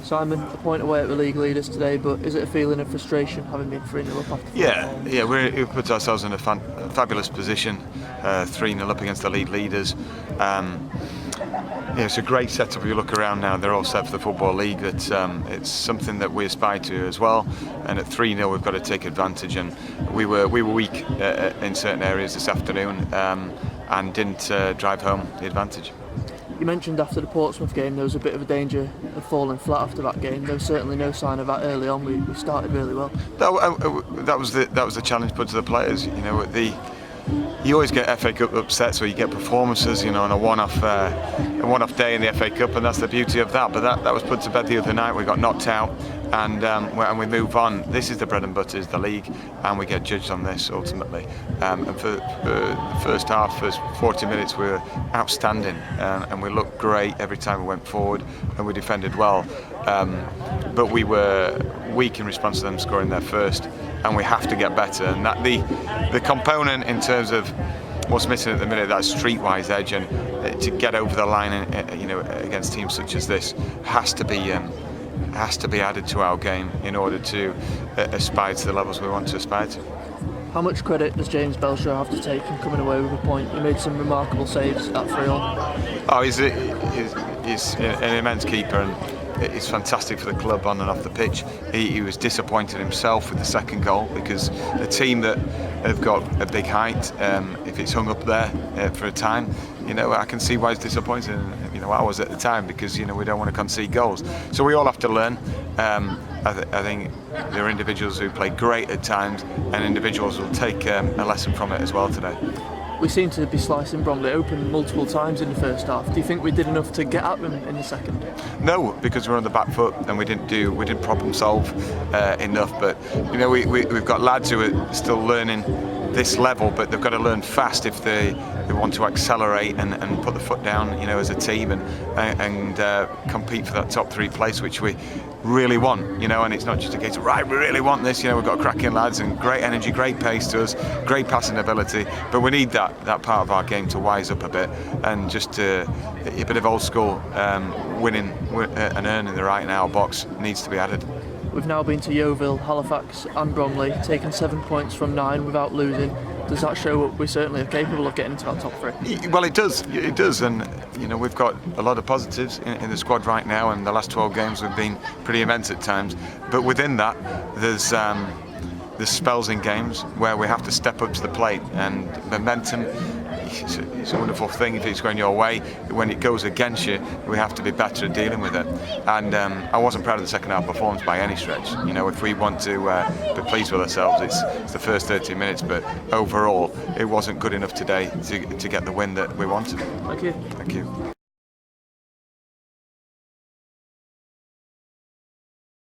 Simon, a point away at the league leaders today, but is it a feeling of frustration having been 3-0 up after? Yeah, we've put ourselves in a fabulous position, 3-0 up against the league leaders. It's a great setup. If you look around now, they're all set for the Football League. It's something that we aspire to as well. And at 3-0, we've got to take advantage. And we were weak in certain areas this afternoon and didn't drive home the advantage. You mentioned after the Portsmouth game there was a bit of a danger of falling flat after that game. There was certainly no sign of that early on. We started really well. That was the challenge put to the players. You always get FA Cup upsets where you get performances, on a one-off day in the FA Cup, and that's the beauty of that. But that was put to bed the other night. We got knocked out, and we move on. This is the bread and butter, is the league, and we get judged on this ultimately. And for the first 40 minutes, we were outstanding, and we looked great every time we went forward, and we defended well. But we were weak in response to them scoring their first, and we have to get better. And that the component in terms of what's missing at the minute, that streetwise edge, and to get over the line, against teams such as this, has to be added to our game in order to aspire to the levels we want to aspire to. How much credit does James Belshaw have to take in coming away with a point? He made some remarkable saves at 3-0. Oh, he's an immense keeper, and it's fantastic for the club on and off the pitch. He was disappointed himself with the second goal, because a team that have got a big height, if it's hung up there for a time, I can see why he's disappointed. And, I was at the time, because we don't want to concede goals. So we all have to learn. I think there are individuals who play great at times, and individuals will take a lesson from it as well today. We seem to be slicing Bromley open multiple times in the first half. Do you think we did enough to get at them in the second? No, because we're on the back foot and we didn't problem solve enough. But we've got lads who are still learning this level, but they've got to learn fast if they want to accelerate and put the foot down, as a team and compete for that top 3 place, which we really want, and it's not just a case of, right, we really want this, we've got cracking lads and great energy, great pace to us, great passing ability, but we need that part of our game to wise up a bit, and just a bit of old school winning and earning the right in our box needs to be added. We've now been to Yeovil, Halifax and Bromley, taken 7 points from 9 without losing. Does that show we certainly are capable of getting to that top 3? Well, it does, and we've got a lot of positives in the squad right now, and the last 12 games have been pretty immense at times, but within that there's spells in games where we have to step up to the plate, and momentum, it's a wonderful thing if it's going your way. When it goes against you, we have to be better at dealing with it. And I wasn't proud of the second half performance by any stretch. If we want to be pleased with ourselves, it's the first 30 minutes, but overall it wasn't good enough today to get the win that we wanted. Thank you. Thank you.